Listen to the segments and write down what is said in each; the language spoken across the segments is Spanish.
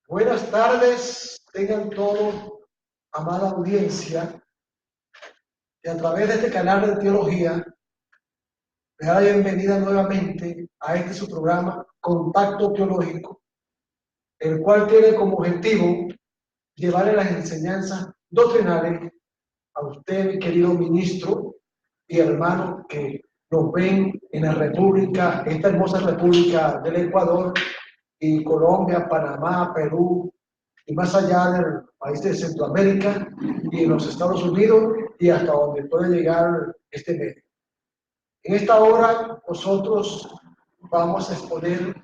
Buenas tardes, tengan todos, amada audiencia, que a través de este canal de teología les da la bienvenida nuevamente a este su programa Contacto Teológico, el cual tiene como objetivo llevarle las enseñanzas doctrinales a usted, mi querido ministro y hermano que nos ven en la República, esta hermosa República del Ecuador y Colombia, Panamá, Perú y más allá del país de Centroamérica y en los Estados Unidos y hasta donde puede llegar este medio. En esta hora nosotros vamos a exponer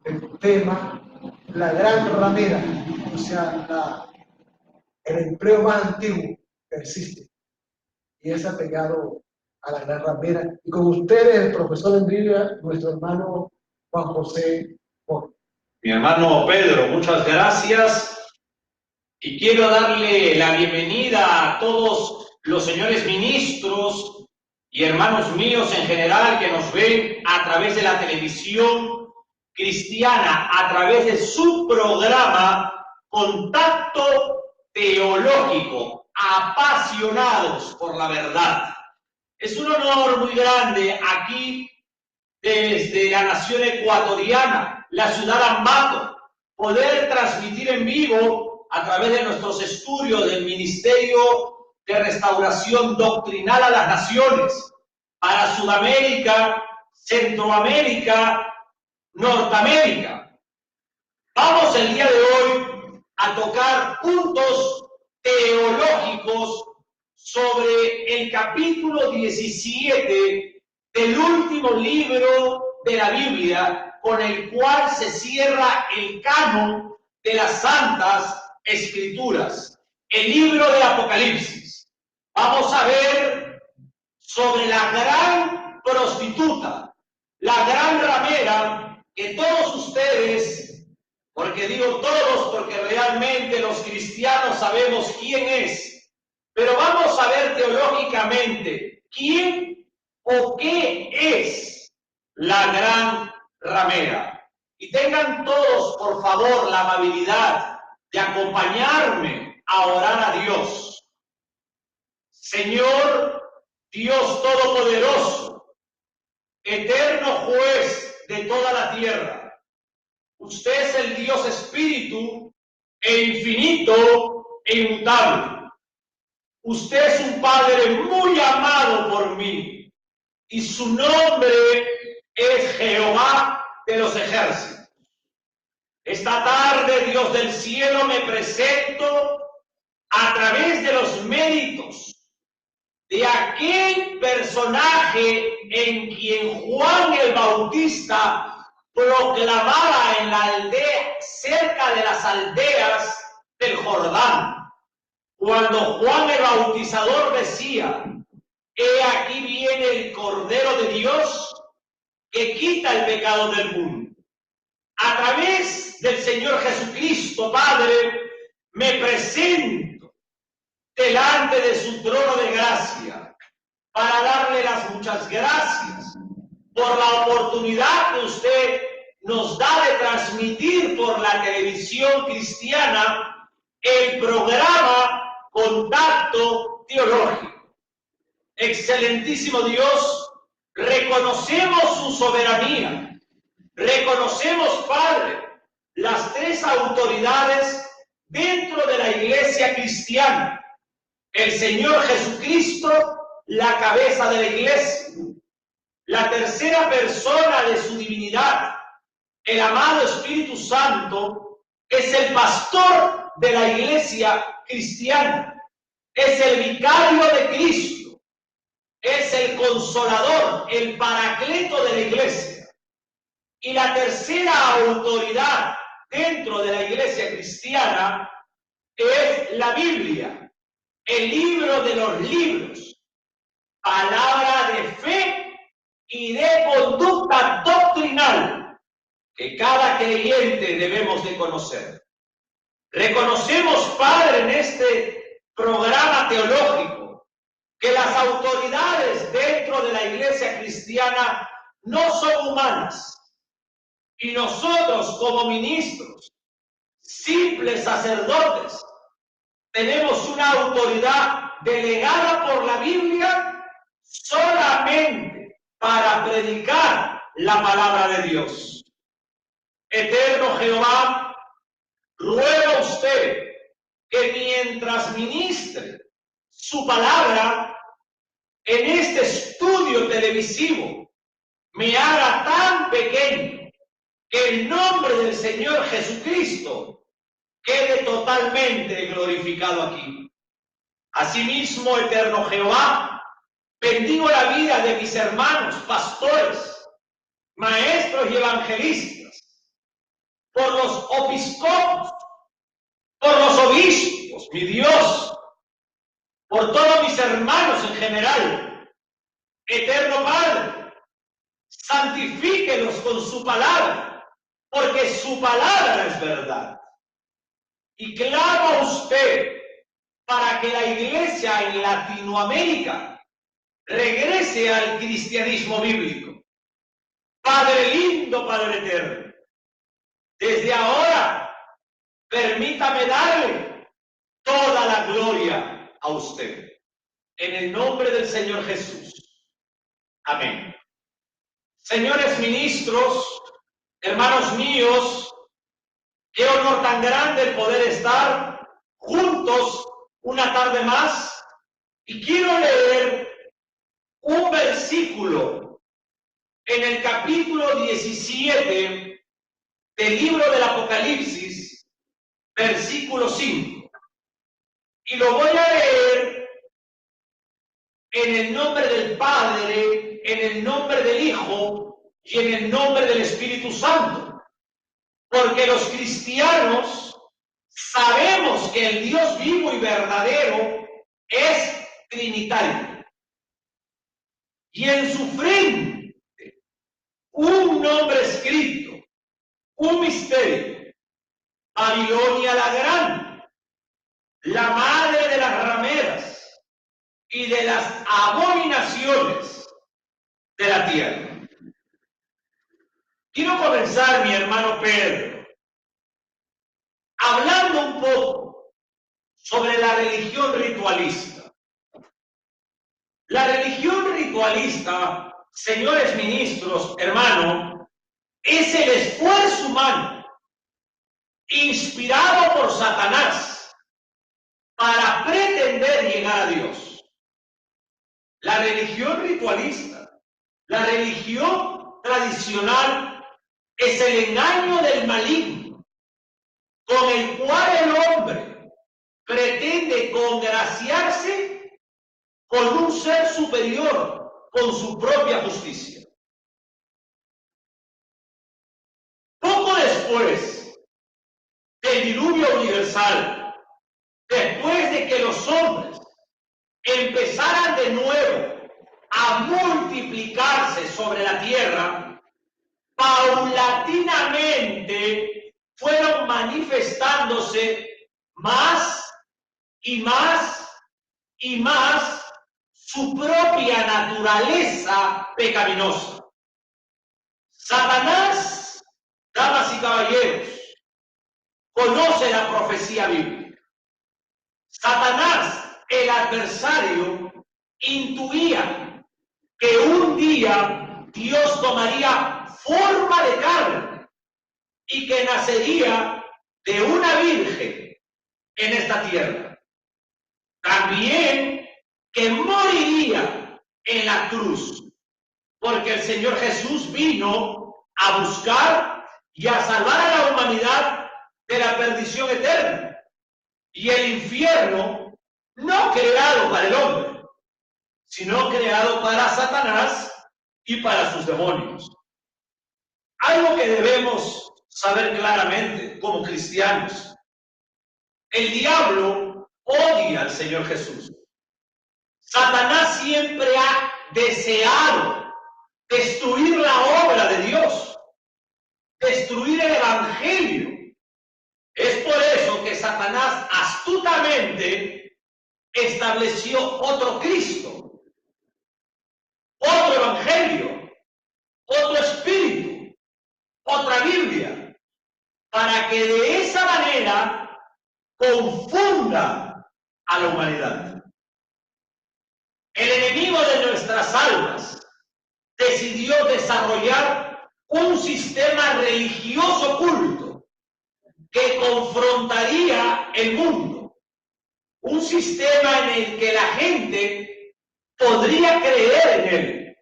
el tema la gran ramera, o sea, el empleo más antiguo que existe y es apegado a la gran ramera. Y con ustedes, el profesor en Biblia, nuestro hermano Juan José Borges. Mi hermano Pedro, muchas gracias. Y quiero darle la bienvenida a todos los señores ministros y hermanos míos en general que nos ven a través de la televisión cristiana, a través de su programa Contacto Teológico, apasionados por la verdad. Es un honor muy grande aquí desde la nación ecuatoriana, la ciudad Ambato, poder transmitir en vivo a través de nuestros estudios del Ministerio de Restauración Doctrinal a las Naciones, para Sudamérica, Centroamérica, Norteamérica. Vamos el día de hoy a tocar puntos teológicos sobre el capítulo 17 del último libro de la Biblia, con el cual se cierra el canon de las Santas Escrituras, el libro del Apocalipsis. Vamos a ver sobre la gran prostituta, la gran ramera, que todos ustedes, porque digo todos, porque realmente los cristianos sabemos quién es, pero vamos a ver teológicamente quién o qué es la gran ramera. Y tengan todos, por favor, la amabilidad de acompañarme a orar a Dios. Señor Dios Todopoderoso, eterno juez de toda la tierra, usted es el Dios Espíritu e infinito e inmutable. Usted es un Padre muy amado por mí. Y su nombre es Jehová de los ejércitos. Esta tarde, Dios del cielo, me presento a través de los méritos de aquel personaje en quien Juan el Bautista proclamaba en la aldea, cerca de las aldeas del Jordán, cuando Juan el Bautizador decía: he aquí viene el Cordero de Dios que quita el pecado del mundo. A través del Señor Jesucristo, Padre, me presento delante de su trono de gracia para darle las muchas gracias por la oportunidad que usted nos da de transmitir por la televisión cristiana el programa Contacto Teológico. Excelentísimo Dios, reconocemos su soberanía, reconocemos, Padre, las tres autoridades dentro de la iglesia cristiana: el Señor Jesucristo, la cabeza de la iglesia; la tercera persona de su divinidad, el amado Espíritu Santo, es el pastor de la iglesia cristiana, es el vicario de Cristo, es el consolador, el paracleto de la iglesia. Y la tercera autoridad dentro de la iglesia cristiana es la Biblia, el libro de los libros, palabra de fe y de conducta doctrinal que cada creyente debemos de conocer. Reconocemos, Padre, en este programa teológico que las autoridades dentro de la iglesia cristiana no son humanas, y nosotros como ministros simples sacerdotes, tenemos una autoridad delegada por la Biblia solamente para predicar la palabra de Dios. Eterno Jehová, ruega usted que mientras ministre su palabra en este estudio televisivo, me haga tan pequeño que el nombre del Señor Jesucristo quede totalmente glorificado aquí. Asimismo, eterno Jehová, bendigo la vida de mis hermanos, pastores, maestros y evangelistas, por los obispos, por los obispos, mi Dios, por todos mis hermanos en general. Eterno Padre, santifíquelos con su palabra, porque su palabra es verdad. Y clamo a usted para que la iglesia en Latinoamérica regrese al cristianismo bíblico. Padre lindo, Padre eterno, desde ahora permítame darle toda la gloria a usted. En el nombre del Señor Jesús. Amén. Señores ministros, hermanos míos, qué honor tan grande el poder estar juntos una tarde más. Y quiero leer un versículo en el capítulo 17 del libro del Apocalipsis, versículo 5. Y lo voy a leer en el nombre del Padre, en el nombre del Hijo y en el nombre del Espíritu Santo. Porque los cristianos sabemos que el Dios vivo y verdadero es trinitario. Y en su frente un nombre escrito, un misterio: Babilonia la Grande, la madre de las rameras y de las abominaciones de la tierra. Quiero comenzar, mi hermano Pedro, hablando un poco sobre la religión ritualista. La religión ritualista, señores ministros, hermano, es el esfuerzo humano inspirado por Satanás para pretender llegar a Dios. La religión ritualista, la religión tradicional, es el engaño del maligno con el cual el hombre pretende congraciarse con un ser superior, con su propia justicia. Poco después del diluvio universal, después de que los hombres empezaran de nuevo a multiplicarse sobre la tierra, paulatinamente fueron manifestándose más y más y más su propia naturaleza pecaminosa. Satanás, damas y caballeros, conoce la profecía bíblica. Satanás, el adversario, intuía que un día Dios tomaría forma de carne y que nacería de una virgen en esta tierra. También que moriría en la cruz, porque el Señor Jesús vino a buscar y a salvar a la humanidad de la perdición eterna. Y el infierno, no creado para el hombre, sino creado para Satanás y para sus demonios. Algo que debemos saber claramente como cristianos: el diablo odia al Señor Jesús. Satanás siempre ha deseado destruir la obra de Dios, destruir el evangelio. Es por eso que Satanás astutamente estableció otro Cristo, otro evangelio, otro espíritu, otra Biblia, para para que de esa manera confunda a la humanidad. El enemigo de nuestras almas decidió desarrollar un sistema religioso oculto que confrontaría el mundo, un sistema en el que la gente podría creer en él,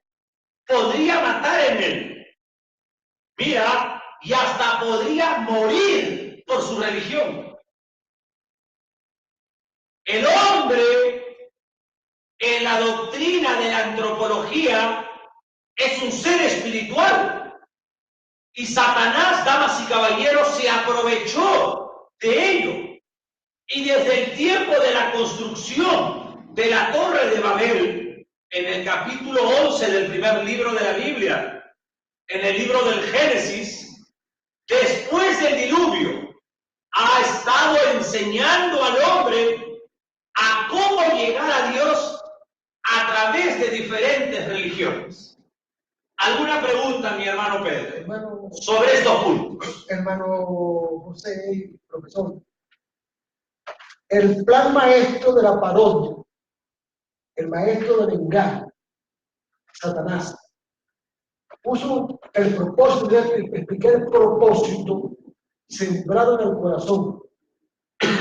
podría matar en él, mira, y hasta podría morir por su religión. El hombre, en la doctrina de la antropología, es un ser espiritual. Y Satanás, damas y caballeros, se aprovechó de ello. Y desde el tiempo de la construcción de la Torre de Babel, en el capítulo 11 del primer libro de la Biblia, en el libro del Génesis, después del diluvio, ha estado enseñando al hombre a cómo llegar a Dios a través de diferentes religiones. ¿Alguna pregunta, mi hermano Pedro, sobre estos puntos? Hermano José, profesor, el plan maestro de la parodia, el maestro del engaño, Satanás, puso el propósito, expliqué el propósito centrado en el corazón.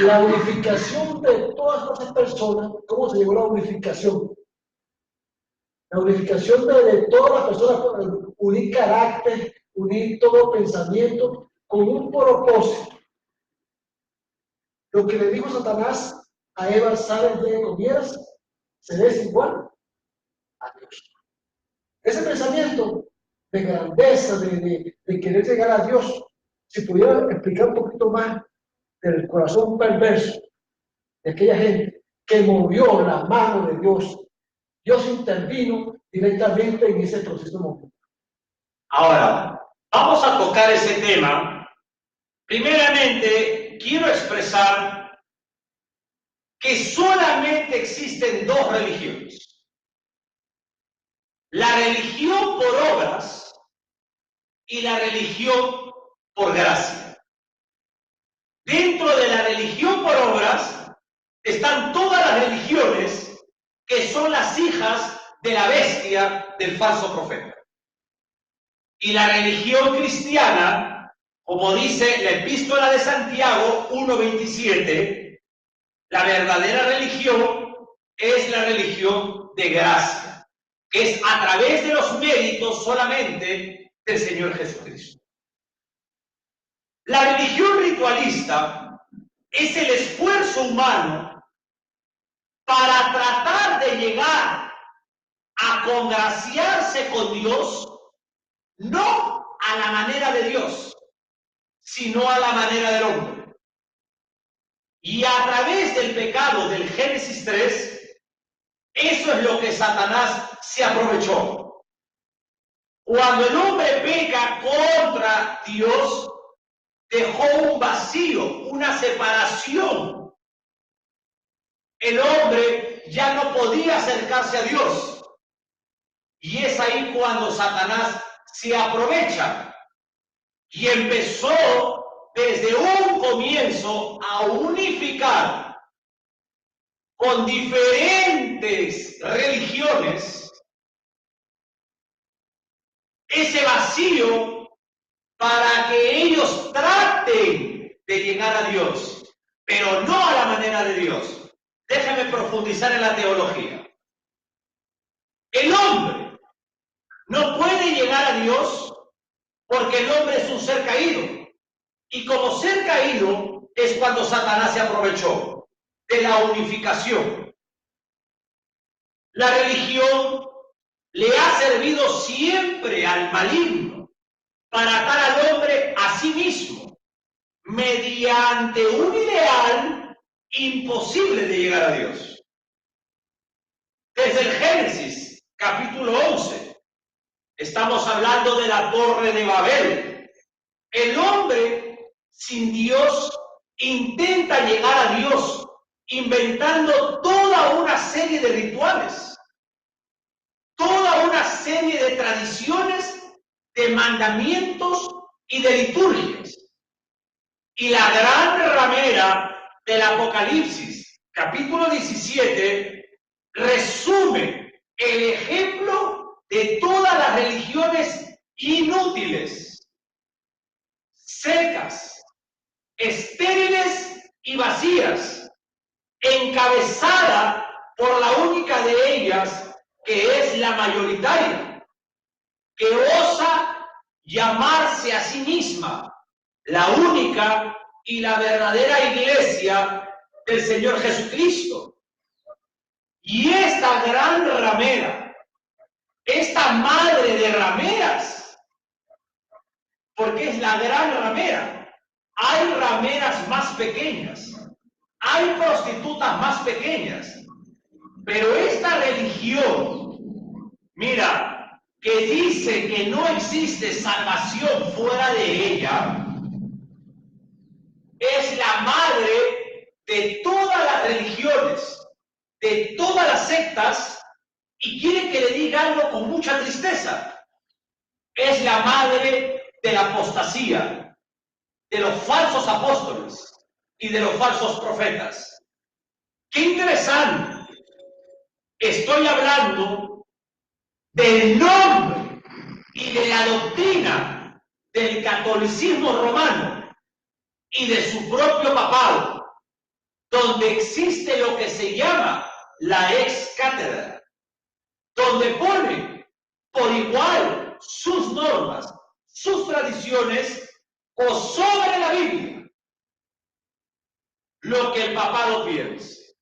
La unificación de todas esas personas. ¿Cómo se llegó a la unificación? La unificación de todas las personas, unir carácter, unir todo pensamiento con un propósito. Lo que le dijo Satanás a Eva, sabes de comieras, seréis igual a Dios. Ese pensamiento de grandeza, de querer llegar a Dios, si pudiera explicar un poquito más del corazón perverso de aquella gente que movió la mano de Dios. Dios intervino directamente en ese proceso momento. Ahora, vamos a tocar ese tema. Primeramente, quiero expresar que solamente existen dos religiones. La religión por obras y la religión por gracia. Dentro de la religión por obras están todas las religiones que son las hijas de la bestia del falso profeta. Y la religión cristiana, como dice la epístola de Santiago 1:27, la verdadera religión es la religión de gracia, que es a través de los méritos solamente del Señor Jesucristo. La religión ritualista es el esfuerzo humano para tratar de llegar a congraciarse con Dios, no a la manera de Dios, sino a la manera del hombre. Y a través del pecado del Génesis 3, eso es lo que Satanás se aprovechó. Cuando el hombre peca contra Dios, dejó un vacío, una separación. El hombre ya no podía acercarse a Dios. Y es ahí cuando Satanás se aprovecha y empezó desde un comienzo a unificar con diferentes religiones ese vacío para que ellos traten de llegar a Dios, pero no a la manera de Dios. Déjame profundizar en la teología. El hombre no puede llegar a Dios porque el hombre es un ser caído. Y como ser caído es cuando Satanás se aprovechó de la unificación. La religión le ha servido siempre al maligno para atar al hombre a sí mismo mediante un ideal imposible de llegar a Dios. Desde el Génesis, capítulo 11, estamos hablando de la Torre de Babel. El hombre sin Dios intenta llegar a Dios inventando toda una serie de rituales, toda una serie de tradiciones, de mandamientos y de liturgias. y la gran ramera del Apocalipsis, capítulo 17, resume el ejemplo de todas las religiones inútiles, secas, estériles y vacías, encabezada por la única de ellas, que es la mayoritaria, que osa llamarse a sí misma la única y la verdadera iglesia del Señor Jesucristo. Y esta gran ramera, esta madre de rameras, porque es la gran ramera, hay rameras más pequeñas, hay prostitutas más pequeñas, pero esta religión, mira, que dice que no existe salvación fuera de ella, es la madre de todas las religiones, de todas las sectas, y quiere que le diga algo con mucha tristeza. Es la madre de la apostasía, de los falsos apóstoles y de los falsos profetas. ¡Qué interesante! Estoy hablando del nombre y de la doctrina del catolicismo romano y de su propio papado, donde existe lo que se llama la ex cátedra, donde pone por igual sus normas, sus tradiciones, o sobre la Biblia, lo que el papado piense.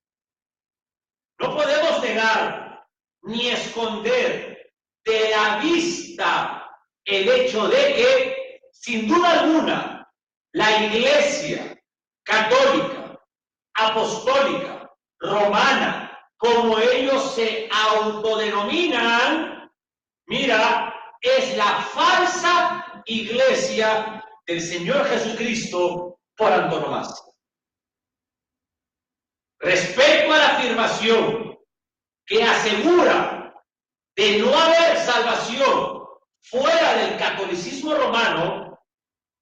No podemos negar ni esconder de la vista el hecho de que, sin duda alguna, la Iglesia católica, apostólica, romana, como ellos se autodenominan, mira, es la falsa iglesia del Señor Jesucristo por antonomasia. Respecto a la afirmación que asegura de no haber salvación fuera del catolicismo romano,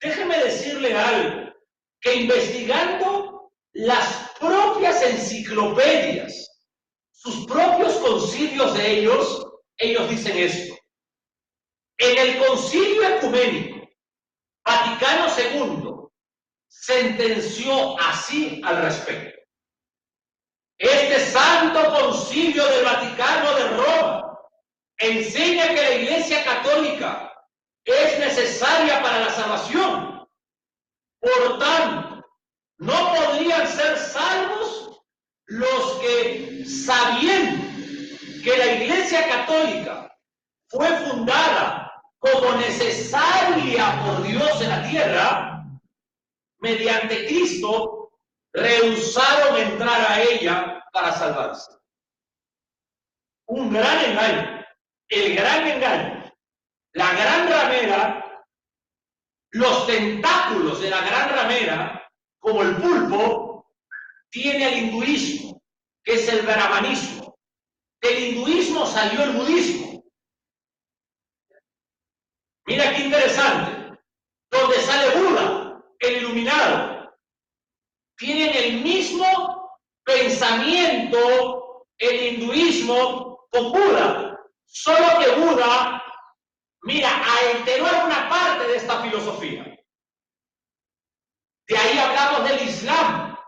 déjeme decirle algo, que investigando las propias enciclopedias, sus propios concilios de ellos dicen esto. En el concilio ecuménico Vaticano II sentenció así al respecto. Este santo concilio del Vaticano de Roma enseña que la Iglesia Católica es necesaria para la salvación. Por tanto, no podrían ser salvos los que, sabiendo que la Iglesia Católica fue fundada como necesaria por Dios en la tierra, mediante Cristo, rehusaron entrar a ella para salvarse. Un gran engaño, el gran engaño, la gran ramera, los tentáculos de la gran ramera, como el pulpo, tiene al hinduismo, que es el brahmanismo. Del hinduismo salió el budismo. Mira qué interesante. Donde sale Buda, el iluminado, tienen el mismo pensamiento el hinduismo con Buda, solo que Buda, mira, alteró alguna parte de esta filosofía. De ahí hablamos del Islam,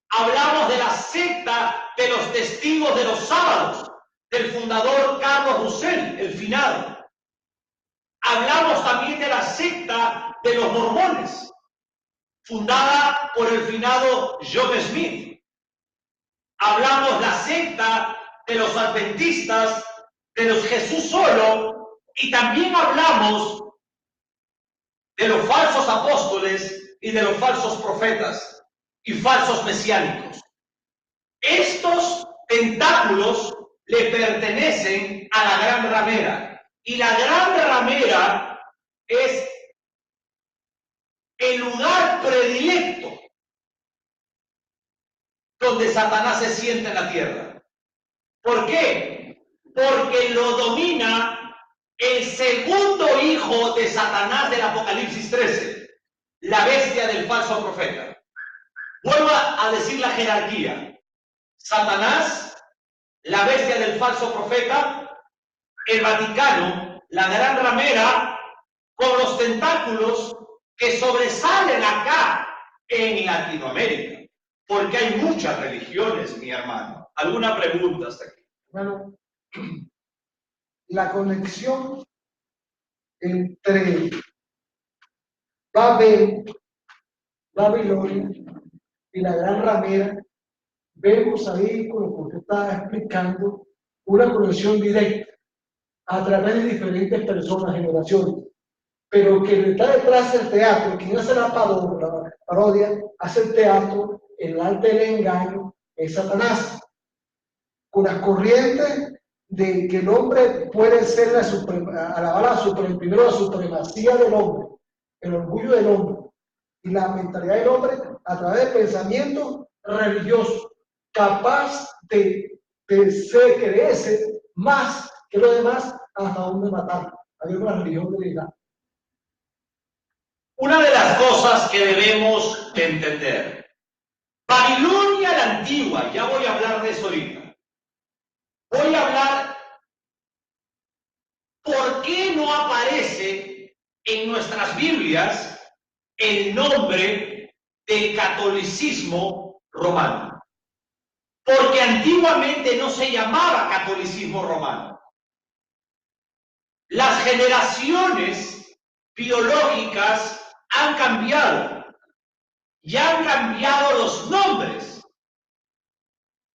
hablamos de la secta de los testigos de los sábados, del fundador Carlos Russell, el finado. Hablamos también de la secta de los mormones, fundada por el finado John Smith. Hablamos la secta de los adventistas, de los Jesús solo, y también hablamos de los falsos apóstoles y de los falsos profetas y falsos mesiánicos. Estos tentáculos le pertenecen a la gran ramera. Y la gran ramera es el lugar predilecto donde Satanás se sienta en la tierra. ¿Por qué? Porque lo domina el segundo hijo de Satanás del Apocalipsis 13, la bestia del falso profeta. Vuelvo a decir la jerarquía. Satanás, la bestia del falso profeta, el Vaticano, la gran ramera, con los tentáculos que sobresalen acá en Latinoamérica, porque hay muchas religiones, mi hermano. ¿Alguna pregunta hasta aquí? Bueno, la conexión entre Babel, Babilonia y la gran ramera, vemos ahí, con lo que usted está explicando, una conexión directa a través de diferentes personas, generaciones. Pero quien está detrás del teatro, quien hace la parodia, hace el teatro, el arte del engaño, es Satanás. Con las corrientes de que el hombre puede ser alabar primero la supremacía del hombre, el orgullo del hombre y la mentalidad del hombre a través de pensamientos religiosos, capaz de creerse más que los demás hasta donde matar. Hay una religión de verdad. Una de las cosas que debemos de entender, Babilonia la antigua, ya voy a hablar de eso ahorita. Voy a hablar por qué no aparece en nuestras Biblias el nombre del catolicismo romano. Porque antiguamente no se llamaba catolicismo romano. Las generaciones biológicas han cambiado y han cambiado los nombres,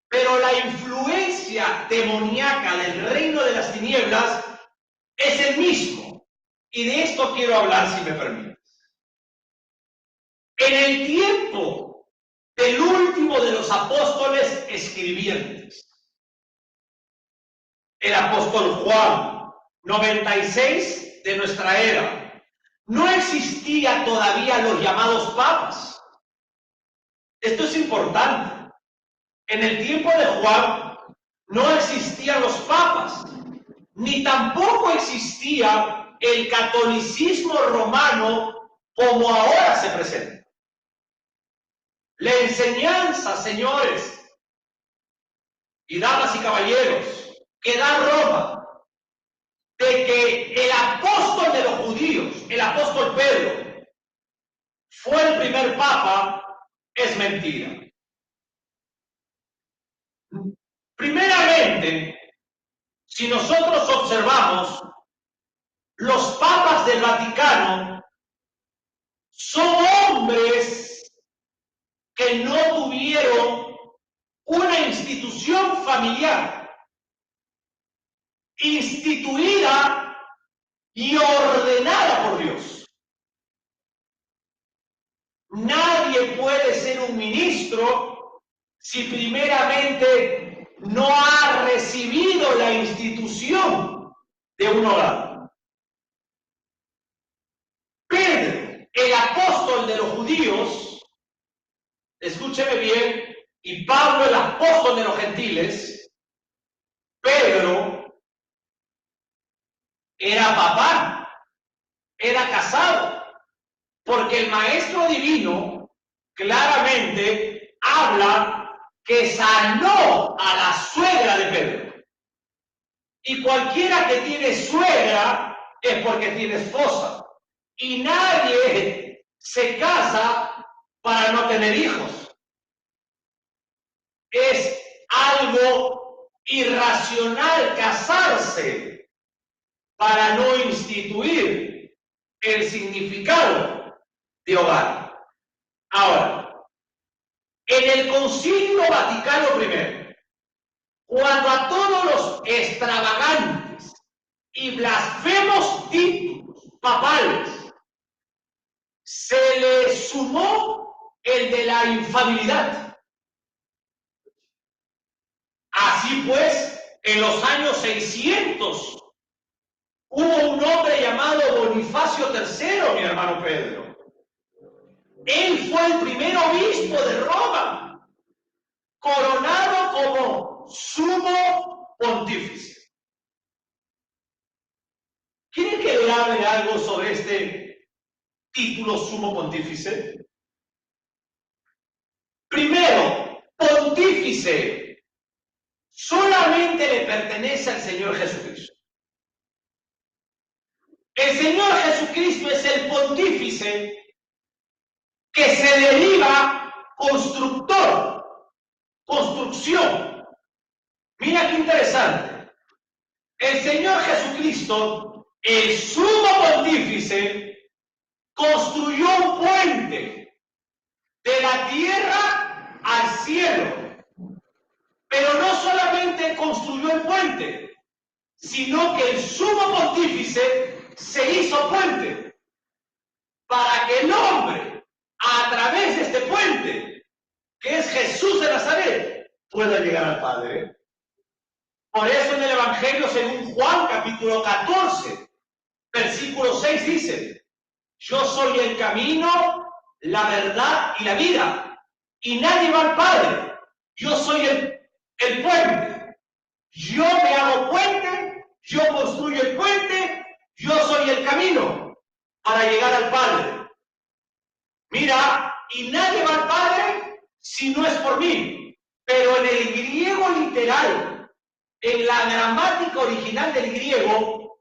pero la influencia demoníaca del reino de las tinieblas es el mismo, y de esto quiero hablar, si me permites. En el tiempo del último de los apóstoles escribientes, el apóstol Juan, 96 de nuestra era, no existía todavía los llamados papas. Esto es importante. En el tiempo de Juan no existían los papas, ni tampoco existía el catolicismo romano como ahora se presenta. La enseñanza, señores y damas y caballeros, que da Roma, de que el apóstol de los judíos, el apóstol Pedro, fue el primer papa, es mentira. Primeramente, si nosotros observamos, los papas del Vaticano son hombres que no tuvieron una institución familiar instituida y ordenada por Dios. Nadie puede ser un ministro si primeramente no ha recibido la institución de un hogar. Pedro, el apóstol de los judíos, escúcheme bien, y Pablo, el apóstol de los gentiles, Pedro era papá, era casado, porque el maestro divino claramente habla que sanó a la suegra de Pedro. Y cualquiera que tiene suegra es porque tiene esposa. Y nadie se casa para no tener hijos. Es algo irracional casarse para no instituir el significado de hogar. Ahora, en el Concilio Vaticano I, cuando a todos los extravagantes y blasfemos títulos papales se le sumó el de la infalibilidad. Así pues, en los años 600 hubo un hombre llamado Bonifacio III, mi hermano Pedro. Él fue el primer obispo de Roma, coronado como sumo pontífice. ¿Quieren que le hable algo sobre este título sumo pontífice? Primero, pontífice solamente le pertenece al Señor Jesucristo. El Señor Jesucristo es el pontífice que se deriva constructor, construcción. Mira qué interesante. El Señor Jesucristo, el sumo pontífice, construyó un puente de la tierra al cielo. Pero no solamente construyó el puente, sino que el sumo pontífice se hizo puente para que el hombre, a través de este puente, que es Jesús de Nazaret, pueda llegar al Padre. Por eso en el Evangelio según Juan, capítulo 14, versículo 6 dice: yo soy el camino, la verdad y la vida, y nadie va al Padre. Yo soy el puente. Yo me hago puente, yo construyo el puente, yo soy el camino para llegar al Padre. Mira, y nadie va al Padre si no es por mí. Pero en el griego literal, en la gramática original del griego,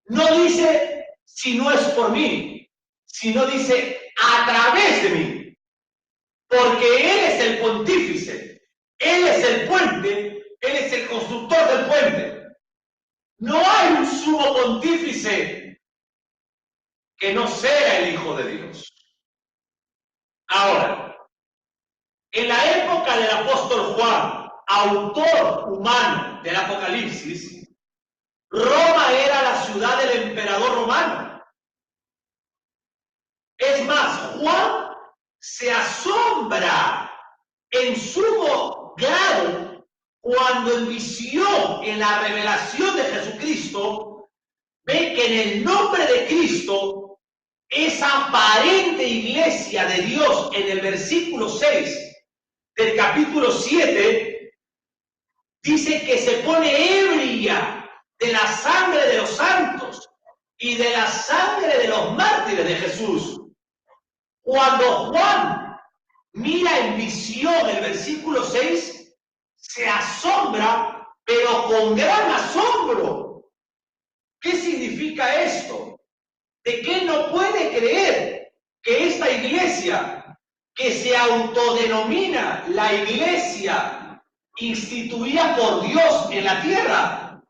no dice si no es por mí, sino dice a través de mí. Porque Él es el pontífice, Él es el puente, Él es el constructor del puente. No hay un sumo pontífice que no sea el Hijo de Dios. Ahora, en la época del apóstol Juan, autor humano del Apocalipsis, Roma era la ciudad del emperador romano. Es más, Juan se asombra en sumo grado cuando en visión, en la revelación de Jesucristo, ve que en el nombre de Cristo, esa aparente iglesia de Dios, en el versículo 6 del capítulo 7, dice que se pone ebria de la sangre de los santos y de la sangre de los mártires de Jesús. Cuando Juan mira en visión el versículo 6, se asombra, pero con gran asombro. ¿Qué significa esto? De que no puede creer que esta iglesia, que se autodenomina la iglesia instituida por Dios en la tierra,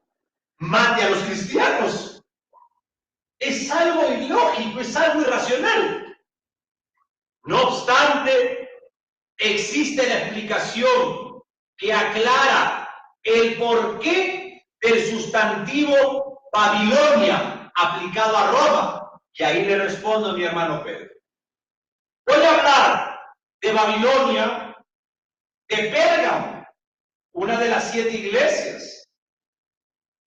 mate a los cristianos. Es algo ilógico, es algo irracional. No obstante, existe la explicación que aclara el porqué del sustantivo Babilonia aplicado a Roma. Y ahí le respondo a mi hermano Pedro. Voy a hablar de Babilonia, de Pérgamo, una de las 7 iglesias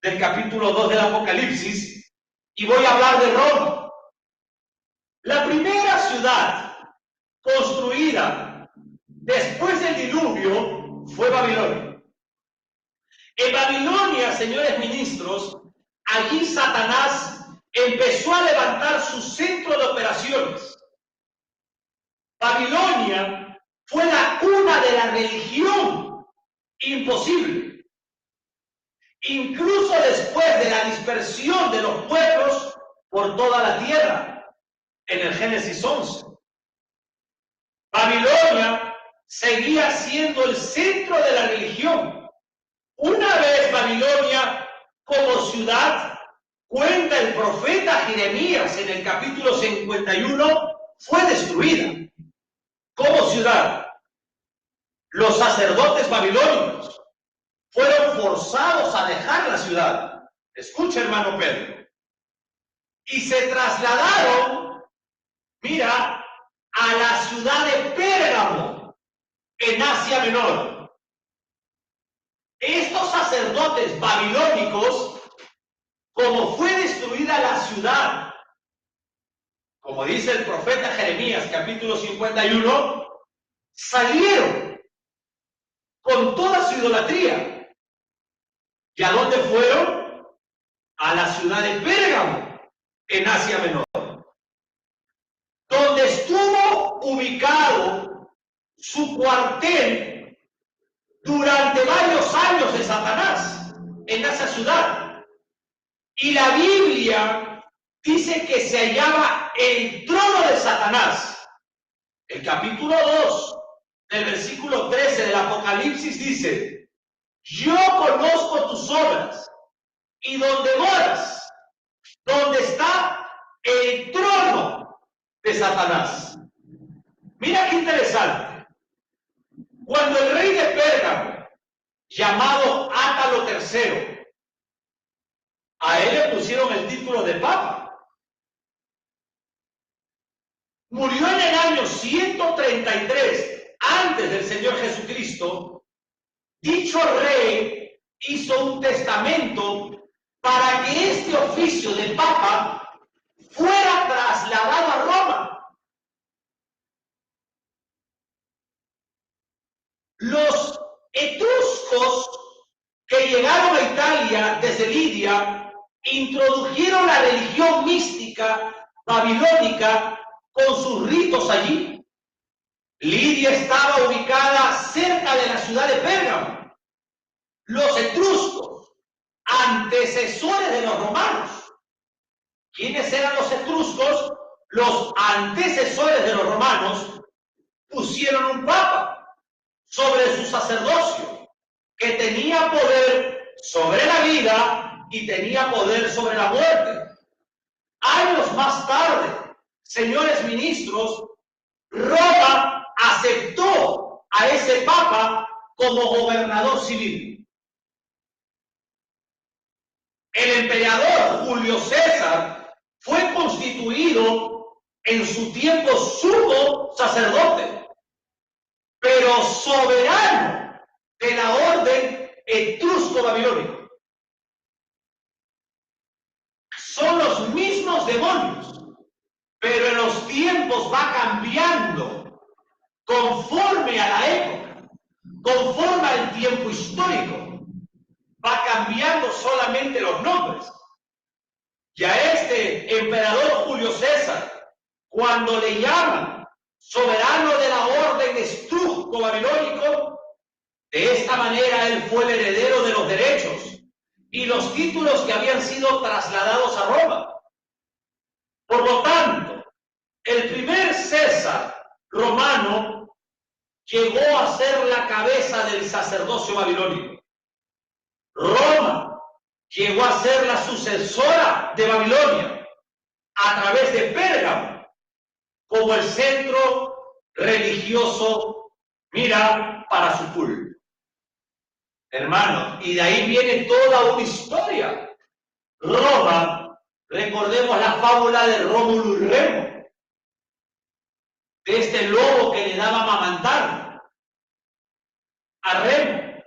del capítulo 2 del Apocalipsis, y voy a hablar de Roma. La primera ciudad construida después del diluvio fue Babilonia. En Babilonia, señores ministros, allí Satanás empezó a levantar su centro de operaciones. Babilonia fue la cuna de la religión imposible. Incluso después de la dispersión de los pueblos por toda la tierra, en el Génesis 11. Babilonia seguía siendo el centro de la religión. Una vez Babilonia como ciudad, cuenta el profeta Jeremías en el capítulo 51, fue destruida como ciudad. Los sacerdotes babilónicos fueron forzados a dejar la ciudad. Escucha, hermano Pedro. Y se trasladaron, mira, a la ciudad de Pérgamo, en Asia Menor. Estos sacerdotes babilónicos, como fue destruida la ciudad, como dice el profeta Jeremías, capítulo 51, salieron con toda su idolatría. ¿Y a dónde fueron? A la ciudad de Pérgamo, en Asia Menor. su cuartel durante varios años de Satanás en esa ciudad. Y la Biblia dice que se hallaba el trono de Satanás. El capítulo 2 del versículo 13 del Apocalipsis dice: yo conozco tus obras y donde moras, donde está el trono de Satanás. Mira qué interesante. Cuando el rey de Pérgamo, llamado Átalo III, a él le pusieron el título de papa, murió en el año 133 antes del Señor Jesucristo. Dicho rey hizo un testamento para que este oficio de papa fuera trasladado a Roma. Los etruscos que llegaron a Italia desde Lidia introdujeron la religión mística babilónica con sus ritos allí. Lidia estaba ubicada cerca de la ciudad de Pérgamo. Los etruscos, antecesores de los romanos. ¿Quiénes eran los etruscos? Los antecesores de los romanos pusieron un papa sobre su sacerdocio, que tenía poder sobre la vida y tenía poder sobre la muerte. Años más tarde, señores ministros, Roma aceptó a ese papa como gobernador civil. El emperador Julio César fue constituido en su tiempo sumo sacerdote, pero soberano de la orden etrusco-babilónica. Son los mismos demonios, pero en los tiempos va cambiando conforme a la época, conforme al tiempo histórico. Va cambiando solamente los nombres. Y a este emperador Julio César, cuando le llaman soberano de la orden etrusco-babilónico, de esta manera él fue el heredero de los derechos y los títulos que habían sido trasladados a Roma. Por lo tanto, el primer César romano llegó a ser la cabeza del sacerdocio babilónico. Roma llegó a ser la sucesora de Babilonia a través de Pérgamo como el centro religioso, mira, para su culto. Hermanos, y de ahí viene toda una historia. Roma, recordemos la fábula de Rómulo y Remo, de este lobo que le daba amamantar a Remo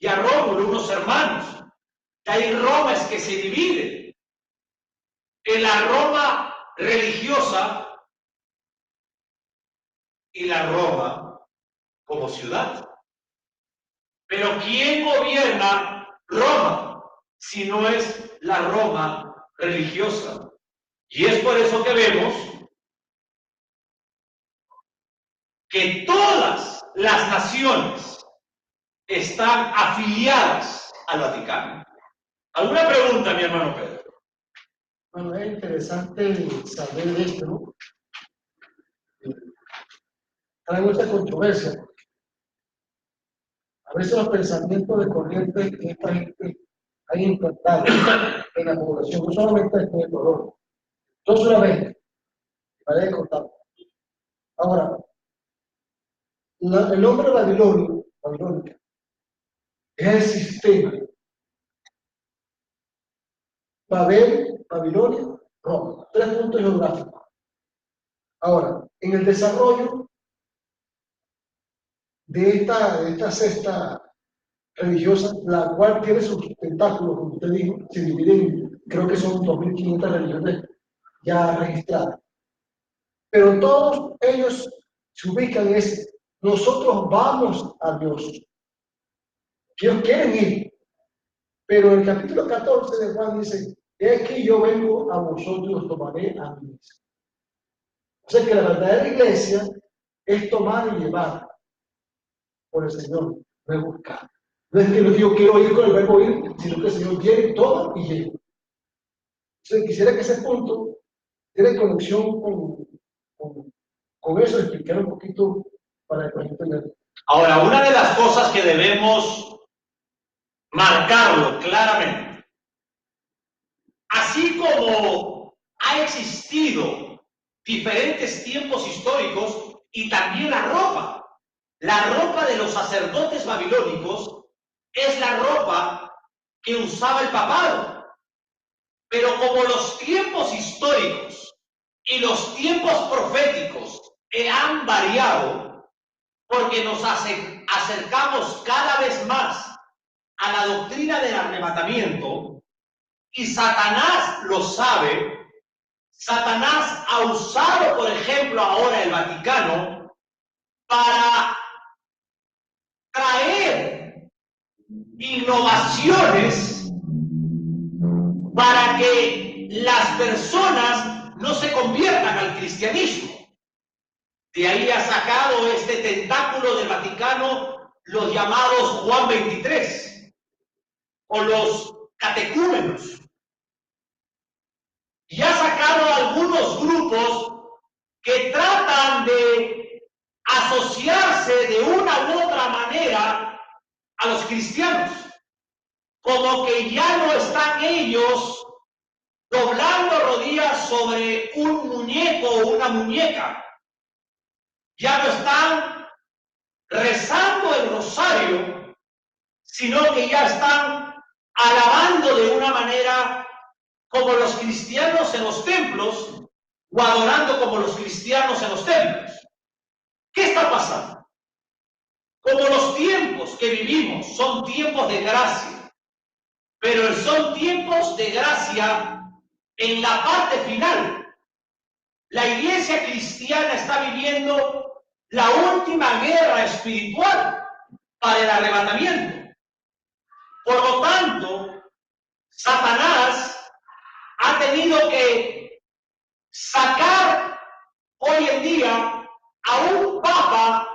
y a Rómulo, unos hermanos. De ahí Roma es que se divide en la Roma religiosa y la Roma como ciudad. Pero ¿quién gobierna Roma si no es la Roma religiosa? Y es por eso que vemos que todas las naciones están afiliadas al Vaticano. ¿Alguna pregunta, mi hermano Pedro? Bueno, es interesante saber de esto, ¿no? Trae mucha controversia. A veces los pensamientos de corriente que esta gente ha implantado en la población, no solamente en el Ecuador, no solamente, vale contar. Ahora, el nombre babilónica, es el sistema. Babel, Babilonia, Roma. 3 puntos geográficos. Ahora, en el desarrollo de esta cesta religiosa, la cual tiene sus tentáculos, como usted dijo, se dividen, creo que son 2.500 religiones ya registradas. Pero todos ellos se ubican en ese. Nosotros vamos a Dios. Ellos quieren ir. Pero en el capítulo 14 de Juan dice, es que yo vengo a vosotros y os tomaré a mí mismo. O sea que la verdadera iglesia es tomar y llevar. por el Señor, no es buscar. No es que yo quiero ir con el verbo ir, sino que el Señor quiere todo y llega. Entonces quisiera que ese punto tiene conexión con eso, explicar un poquito para que entender. Ahora, una de las cosas que debemos marcarlo claramente, así como ha existido diferentes tiempos históricos y también la ropa de los sacerdotes babilónicos es la ropa que usaba el papado. Pero como los tiempos históricos y los tiempos proféticos han variado, porque nos acercamos cada vez más a la doctrina del arrebatamiento, y Satanás lo sabe, Satanás ha usado, por ejemplo, ahora el Vaticano para traer innovaciones para que las personas no se conviertan al cristianismo. De ahí ha sacado este tentáculo del Vaticano los llamados Juan 23 o los catecúmenos. Y ha sacado algunos grupos que tratan de asociarse de una u otra manera a los cristianos, como que ya no están ellos doblando rodillas sobre un muñeco o una muñeca, ya no están rezando el rosario, sino que ya están alabando de una manera como los cristianos en los templos o adorando como los cristianos en los templos. ¿Qué está pasando? Como los tiempos que vivimos son tiempos de gracia, pero son tiempos de gracia en la parte final. La iglesia cristiana está viviendo la última guerra espiritual para el arrebatamiento. Por lo tanto, Satanás ha tenido que sacar hoy en día a un papa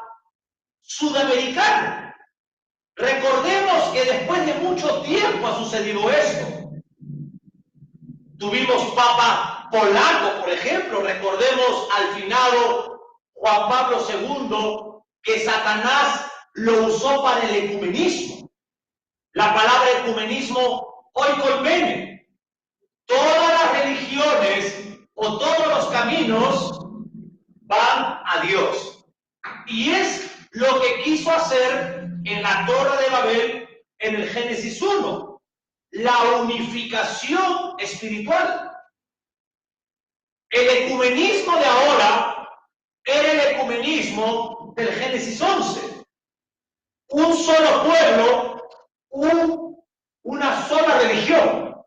sudamericano. Recordemos que después de mucho tiempo ha sucedido esto. Tuvimos papa polaco, por ejemplo. Recordemos al finado Juan Pablo II, que Satanás lo usó para el ecumenismo. La palabra ecumenismo, oikoimene. Todas las religiones o todos los caminos van a Dios. Y es lo que quiso hacer en la Torre de Babel en el Génesis 1, la unificación espiritual. El ecumenismo de ahora era el ecumenismo del Génesis 11. Un solo pueblo, una sola religión.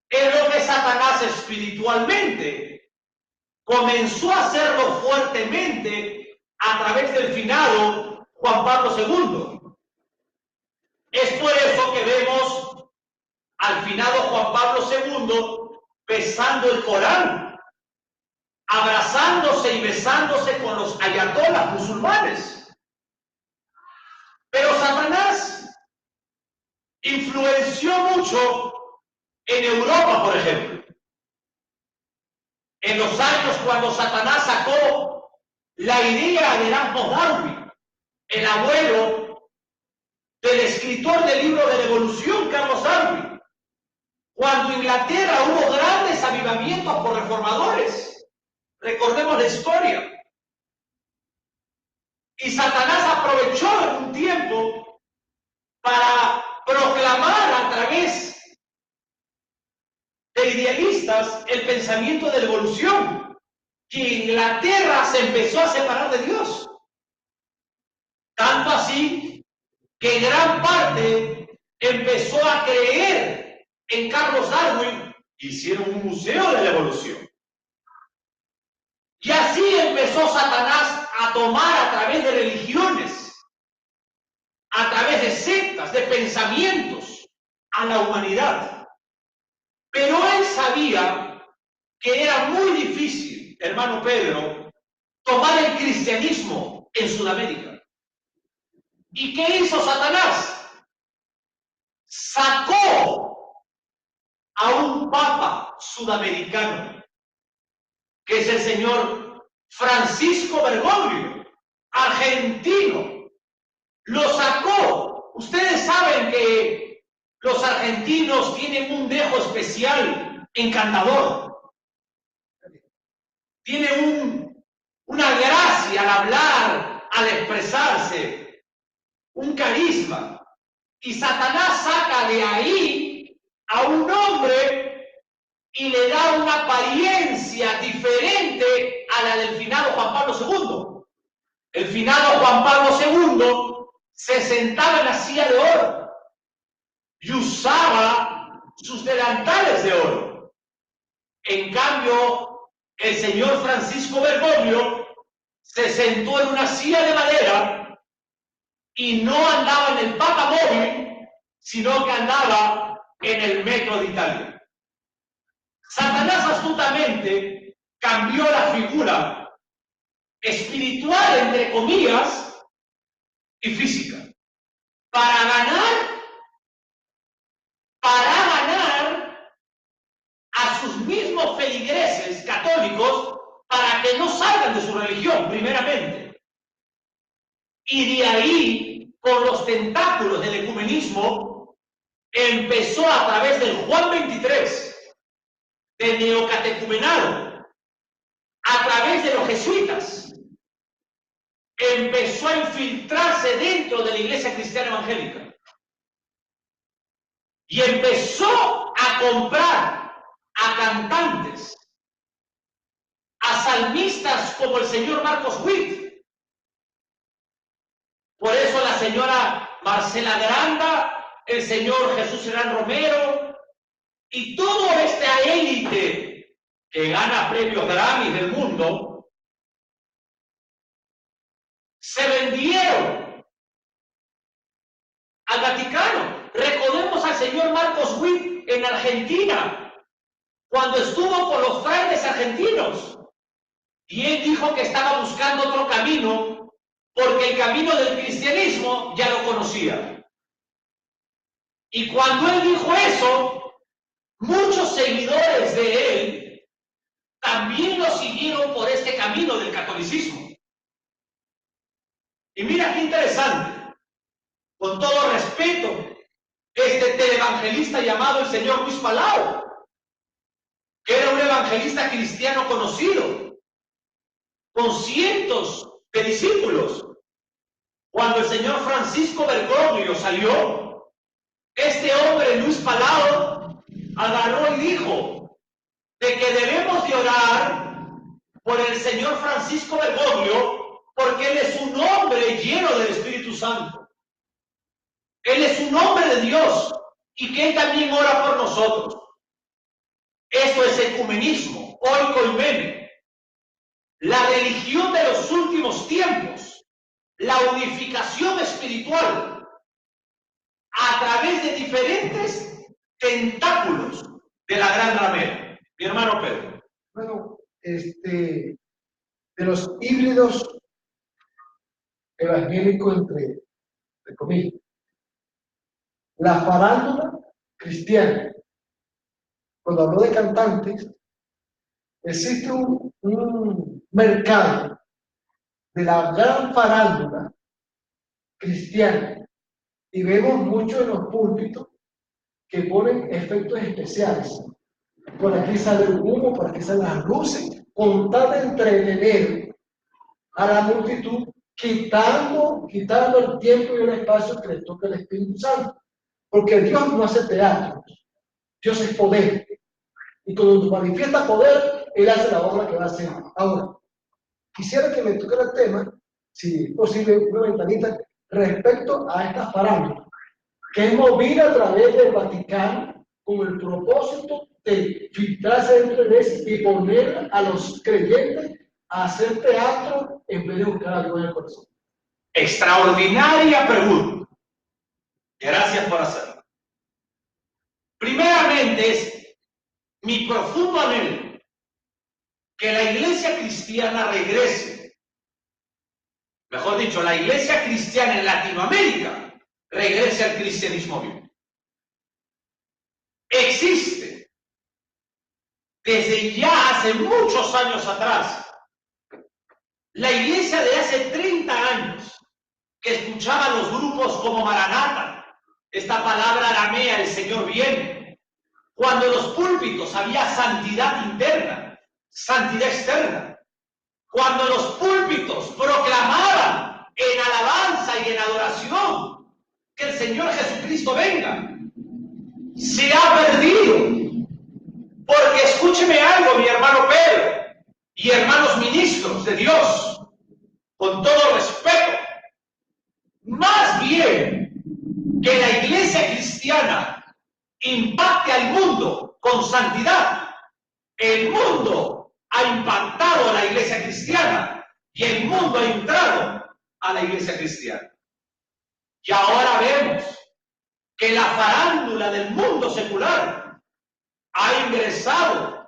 Es lo que Satanás espiritualmente comenzó a hacerlo fuertemente a través del finado Juan Pablo II. Es por eso que vemos al finado Juan Pablo II besando el Corán, abrazándose y besándose con los ayatolás musulmanes. Pero Satanás influenció mucho en Europa, por ejemplo. En los años cuando Satanás sacó la idea de Erasmo Darwin, el abuelo del escritor del libro de la evolución, Carlos Darwin, cuando en Inglaterra hubo grandes avivamientos por reformadores. Recordemos la historia. Y Satanás aprovechó en un tiempo para proclamar a través de idealistas el pensamiento de la evolución, que Inglaterra se empezó a separar de Dios. Tanto así que gran parte empezó a creer en Carlos Darwin, hicieron un museo de la evolución. Y así empezó Satanás a tomar a través de religiones, a través de sectas, de pensamientos, a la humanidad. Pero él sabía que era muy difícil, hermano Pedro, tomar el cristianismo en Sudamérica. ¿Y qué hizo Satanás? Sacó a un papa sudamericano, que es el señor Francisco Bergoglio, argentino. Lo sacó. Ustedes saben que los argentinos tienen un dejo especial, encantador. Tienen una gracia al hablar, al expresarse, un carisma. Y Satanás saca de ahí a un hombre y le da una apariencia diferente a la del finado Juan Pablo II. El finado Juan Pablo II se sentaba en la silla de oro y usaba sus delantales de oro. En cambio, el señor Francisco Bergoglio se sentó en una silla de madera y no andaba en el Papa móvil, sino que andaba en el Metro de Italia. Satanás astutamente cambió la figura espiritual, entre comillas, y física, para ganar a sus mismos feligreses católicos para que no salgan de su religión, primeramente. Y de ahí, con los tentáculos del ecumenismo, empezó a través del Juan 23, del neocatecumenado, a través de los jesuitas, empezó a infiltrarse dentro de la Iglesia Cristiana Evangélica. Y empezó a comprar a cantantes, a salmistas como el señor Marcos Witt. Por eso la señora Marcela Granda, el señor Jesús Herán Romero y toda esta élite que gana premios Grammy del mundo, se vendieron al Vaticano. Recordemos al señor Marcos Witt en Argentina, cuando estuvo con los frailes argentinos. Y él dijo que estaba buscando otro camino, porque el camino del cristianismo ya lo conocía. Y cuando él dijo eso, muchos seguidores de él también lo siguieron por este camino del catolicismo. Y mira qué interesante, con todo respeto, este televangelista llamado el señor Luis Palau, que era un evangelista cristiano conocido, con cientos de discípulos. Cuando el señor Francisco Bergoglio salió, este hombre, Luis Palau, agarró y dijo de que debemos de orar por el señor Francisco Bergoglio, porque él es un hombre lleno del Espíritu Santo. Él es un hombre de Dios y que él también ora por nosotros. Esto es ecumenismo, oikoimene, la religión de los últimos tiempos, la unificación espiritual a través de diferentes tentáculos de la gran ramera. Mi hermano Pedro. Bueno, de los híbridos evangélicos entre comillas, la farándula cristiana, cuando habló de cantantes, existe un mercado de la gran farándula cristiana y vemos mucho en los púlpitos que ponen efectos especiales. Por aquí sale el humo, por aquí salen las luces, con tal de entretener a la multitud, quitando el tiempo y el espacio que le toca el Espíritu Santo. Porque Dios no hace teatro, Dios es poder. Y cuando manifiesta poder, Él hace la obra que va a hacer. Ahora, quisiera que me tocara el tema, si es posible, una ventanita respecto a estas farándulas, que es movida a través del Vaticano con el propósito de filtrarse dentro de él y poner a los creyentes a hacer teatro en vez de buscar a Dios en el corazón. Extraordinaria pregunta. Gracias por hacerlo. Primeramente es mi profundo anhelo que la iglesia cristiana regrese mejor dicho, la iglesia cristiana en Latinoamérica regrese al cristianismo bíblico. Existe desde ya hace muchos años atrás la iglesia de hace 30 años que escuchaba los grupos como Maranata, esta palabra aramea, el Señor viene, cuando en los púlpitos había santidad interna, santidad externa, cuando en los púlpitos proclamaban en alabanza y en adoración que el Señor Jesucristo venga, se ha perdido. Porque escúcheme algo, mi hermano Pedro y hermanos ministros de Dios, con todo respeto, más bien que la iglesia cristiana impacte al mundo con santidad, el mundo ha impactado a la iglesia cristiana y el mundo ha entrado a la iglesia cristiana. Y ahora vemos que la farándula del mundo secular ha ingresado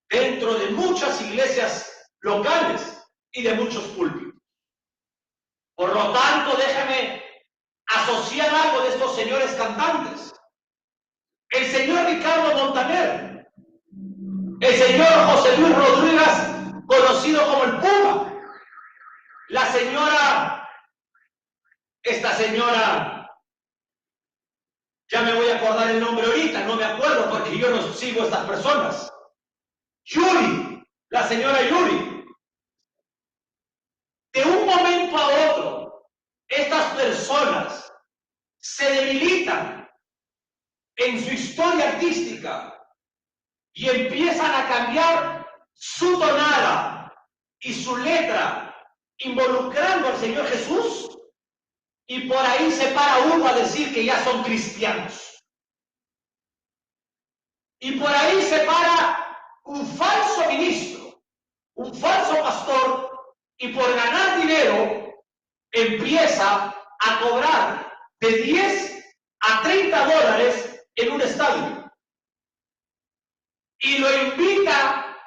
dentro de muchas iglesias locales y de muchos púlpitos. Por lo tanto, déjame asociar algo de estos señores cantantes. El señor Ricardo Montaner, el señor José Luis Rodríguez, conocido como el Puma, la señora, esta señora, ya me voy a acordar el nombre ahorita, no me acuerdo porque yo no sigo a estas personas. Yuri, la señora Yuri. De un momento a otro, estas personas se debilitan en su historia artística y empiezan a cambiar su tonada y su letra, involucrando al Señor Jesús, y por ahí se para uno a decir que ya son cristianos. Y por ahí se para un falso ministro, un falso pastor, y por ganar dinero empieza a cobrar de 10 a 30 dólares en un estadio. Y lo invita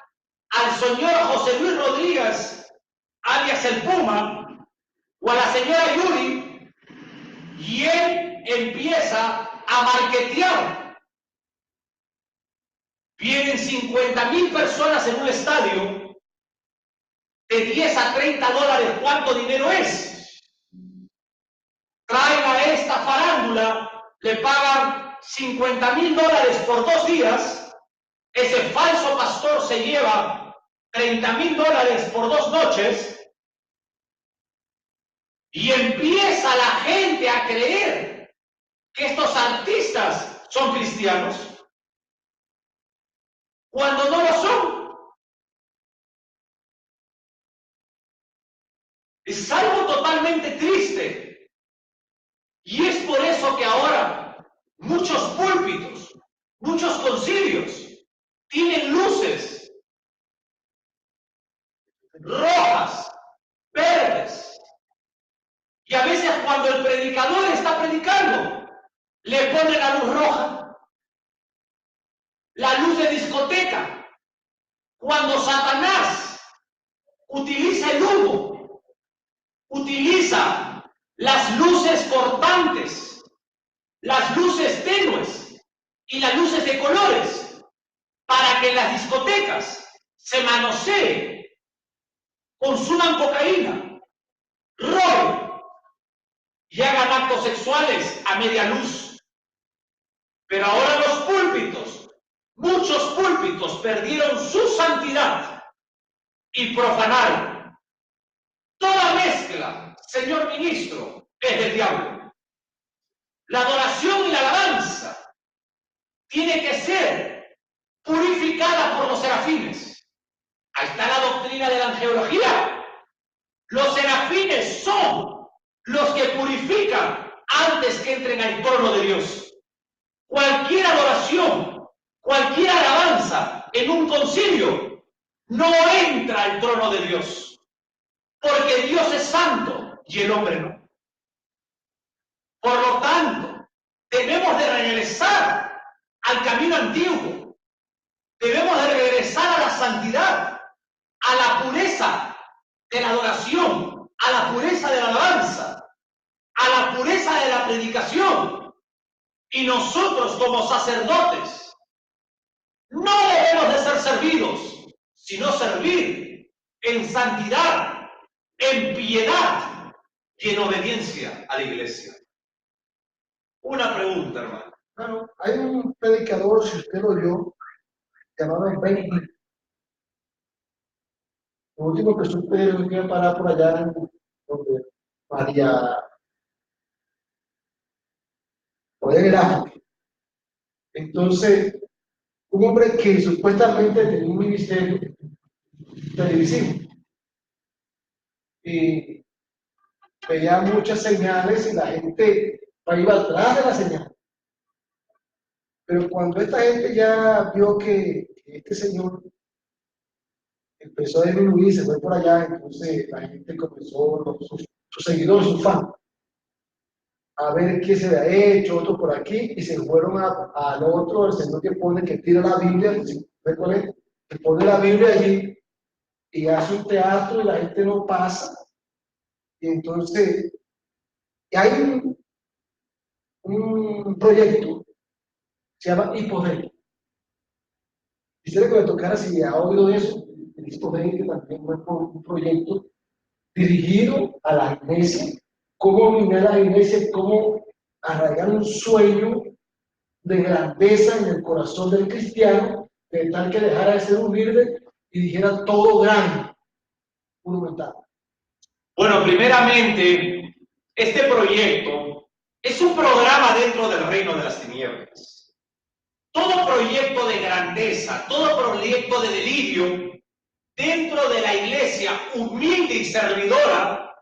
al señor José Luis Rodríguez, alias el Puma, o a la señora Yuri, y él empieza a marketear. Vienen 50,000 personas en un estadio. De 10 a 30 dólares, ¿cuánto dinero es? Traen a esta farándula, le pagan 50,000 dólares por 2 días, ese falso pastor se lleva 30,000 dólares por 2 noches, y empieza la gente a creer que estos artistas son cristianos, cuando no lo son. Es algo totalmente triste. Y es por eso que ahora muchos púlpitos, muchos concilios tienen luces rojas, verdes. Y a veces cuando el predicador está predicando, le ponen la luz roja, la luz de discoteca. Cuando Satanás utiliza el humo, utiliza las luces cortantes, las luces tenues y las luces de colores para que en las discotecas se manoseen, consuman cocaína, roben y hagan actos sexuales a media luz. Pero ahora los púlpitos, muchos púlpitos perdieron su santidad y profanaron. Toda mezcla, señor ministro, es del diablo. La adoración y la alabanza tiene que ser purificada por los serafines. Ahí está la doctrina de la angeología. Los serafines son los que purifican antes que entren al trono de Dios. Cualquier adoración, cualquier alabanza en un concilio no entra al trono de Dios. Porque Dios es santo y el hombre no. Por lo tanto, debemos de regresar al camino antiguo. Debemos de regresar a la santidad, a la pureza de la adoración a la pureza de la alabanza, a la pureza de la predicación. Y nosotros como sacerdotes no debemos de ser servidos, sino servir en santidad, en piedad y en obediencia a la iglesia. Una pregunta, hermano. Bueno, hay un predicador, si usted lo oyó, llamado Benny Hinn. Lo último que supe de él, iba a parar por allá en donde María, por el África. Entonces, un hombre que supuestamente tenía un ministerio televisivo y veía muchas señales y la gente iba atrás de la señal. Pero cuando esta gente ya vio que este señor empezó a disminuir, se fue por allá, entonces la gente comenzó, sus seguidores, sus fans, a ver qué se había hecho, otro por aquí, y se fueron al otro, el señor que pone, que tira la Biblia, que pone la Biblia allí, y hace un teatro y la gente no pasa, y entonces, y hay un proyecto, se llama Hipodémico. Quisiera que me tocara si ha oído de eso. El Hipodémico también fue un proyecto dirigido a la iglesia, cómo minar a la iglesia, cómo arraigar un sueño de grandeza en el corazón del cristiano, de tal que dejara de ser humilde y dijera todo grande, monumental. Bueno, primeramente, este proyecto es un programa dentro del reino de las tinieblas. Todo proyecto de grandeza, todo proyecto de delirio dentro de la iglesia humilde y servidora,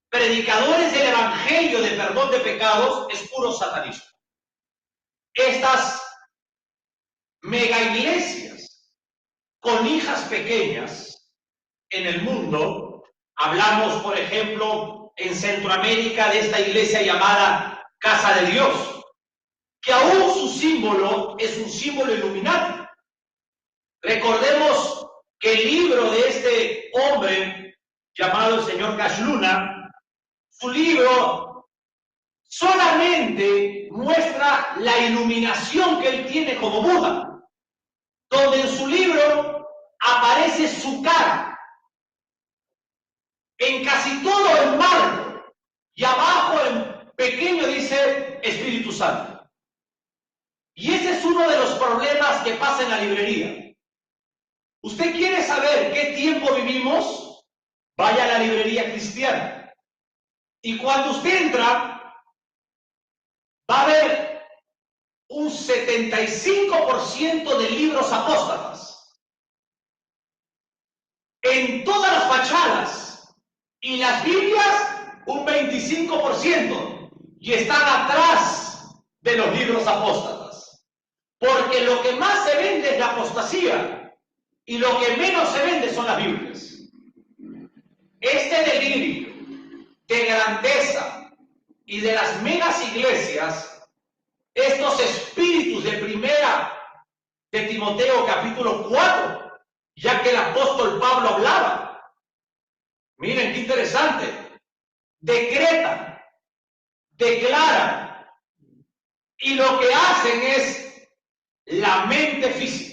predicadores del evangelio de perdón de pecados, es puro satanismo. Estas mega iglesias con hijas pequeñas en el mundo, hablamos por ejemplo en Centroamérica de esta iglesia llamada Casa de Dios, que aún su símbolo es un símbolo iluminado. Recordemos que el libro de este hombre llamado el señor Cash Luna, su libro solamente muestra la iluminación que él tiene como Buda, donde en su libro aparece su cara, en casi todo el marco, y abajo en pequeño dice Espíritu Santo. Y ese es uno de los problemas que pasa en la librería. ¿Usted quiere saber qué tiempo vivimos? Vaya a la librería cristiana. Y cuando usted entra, va a ver un 75% de libros apóstatas. En todas las fachadas. Y las Biblias, un 25%. Y están atrás de los libros apóstatas. Porque lo que más se vende es la apostasía. Y lo que menos se vende son las Biblias. Este delirio de grandeza y de las megas iglesias, estos espíritus de primera de Timoteo capítulo 4, ya que el apóstol Pablo hablaba. Miren qué interesante. Decretan, declaran, y lo que hacen es la mente física.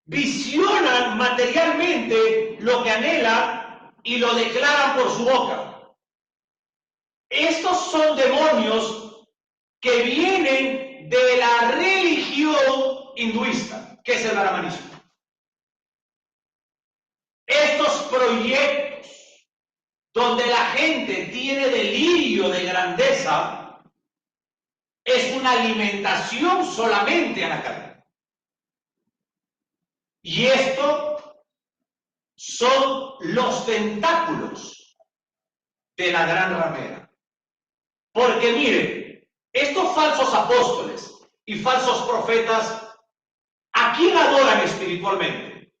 Visionan materialmente lo que anhelan y lo declaran por su boca. Estos son demonios que vienen de la religión hinduista, que es el brahmanismo. Estos proyectos donde la gente tiene delirio de grandeza es una alimentación solamente a la carne. Y esto son los tentáculos de la gran ramera. Porque miren, estos falsos apóstoles y falsos profetas, ¿a quién adoran espiritualmente?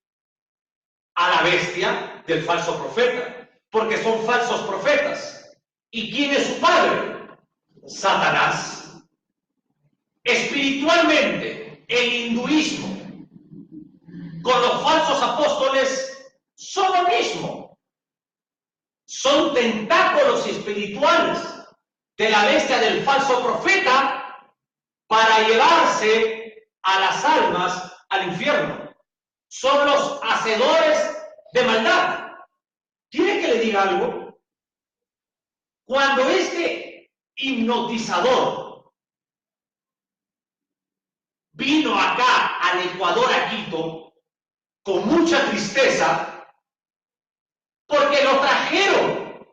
A la bestia del falso profeta, porque son falsos profetas. ¿Y quién es su padre? Satanás. Espiritualmente, el hinduismo con los falsos apóstoles son lo mismo. son tentáculos espirituales de la bestia del falso profeta para llevarse a las almas al infierno. Son los hacedores de maldad. ¿Quiere que le diga algo? Cuando este hipnotizador vino acá al Ecuador, a Quito, con mucha tristeza, porque lo trajeron,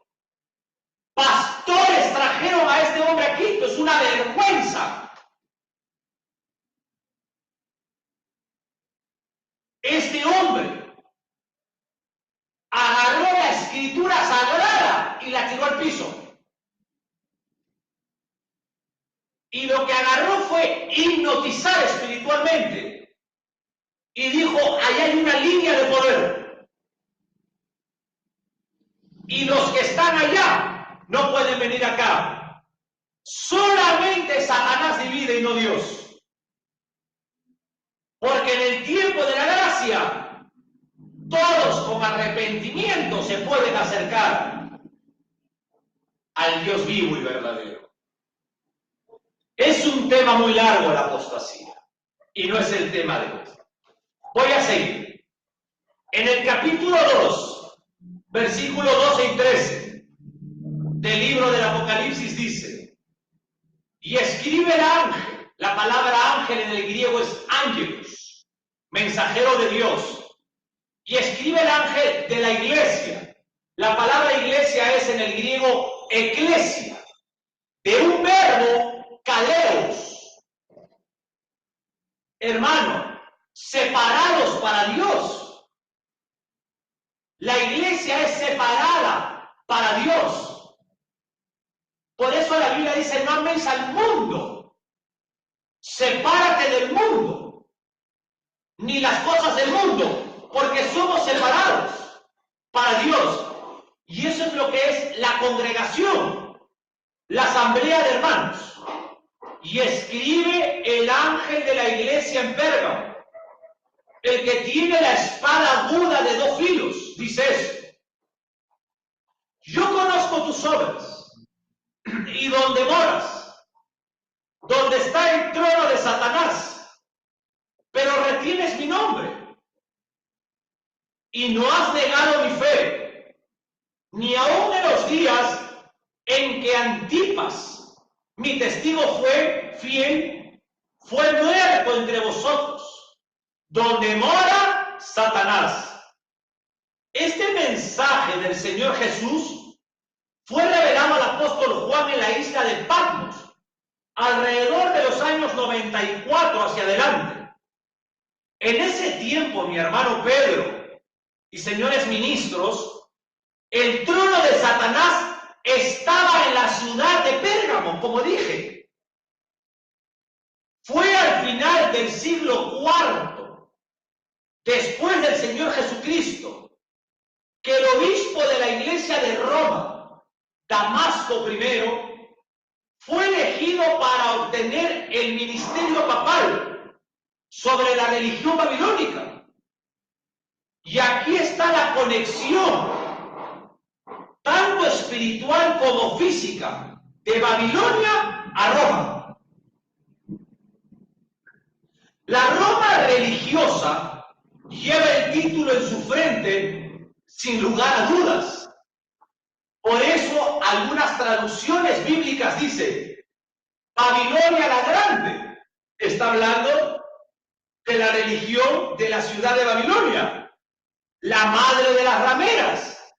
pastores trajeron a este hombre a Quito, es una vergüenza. Este hombre agarró la escritura sagrada y la tiró al piso. Y lo que agarró fue hipnotizar espiritualmente. Y dijo, ahí hay una línea de poder. Y los que están allá no pueden venir acá. Solamente Satanás divide y no Dios. Porque en el tiempo de la gracia, todos con arrepentimiento se pueden acercar al Dios vivo y verdadero. Es un tema muy largo la apostasía y no es el tema de hoy. Voy a seguir. En el capítulo 2, versículos 12 y 13 del libro del Apocalipsis dice, y escribe el ángel, la palabra ángel en el griego es ángelos, mensajero de Dios, y escribe el ángel de la iglesia. La palabra iglesia es en el griego eclesia, de un verbo kaleos. Hermano, separados para Dios. La iglesia es separada para Dios. Por eso la Biblia dice, no améis al mundo. Sepárate del mundo. Ni las cosas del mundo, porque somos separados para Dios. Y eso es lo que es la congregación, la asamblea de hermanos. Y escribe el ángel de la iglesia en Pérgamo, el que tiene la espada aguda de 2 filos, dice esto: yo conozco tus obras y donde moras, donde está el trono de Satanás, pero retienes mi nombre y no has negado mi fe, ni aun en los días en que Antipas, mi testigo fue fiel, fue muerto entre vosotros, donde mora Satanás. Este mensaje del Señor Jesús fue revelado al apóstol Juan en la isla de Patmos, alrededor de los años 94 hacia adelante. En ese tiempo, mi hermano Pedro y señores ministros, el trono de Satanás estaba en la ciudad de Pérgamo, como dije. Fue al final del siglo IV, después del Señor Jesucristo, que el obispo de la iglesia de Roma, Damasco I, fue elegido para obtener el ministerio papal sobre la religión babilónica. Y aquí está la conexión, tanto espiritual como física, de Babilonia a Roma. La Roma religiosa lleva el título en su frente, sin lugar a dudas. Por eso algunas traducciones bíblicas dicen Babilonia la Grande. Está hablando de la religión de la ciudad de Babilonia, la madre de las rameras,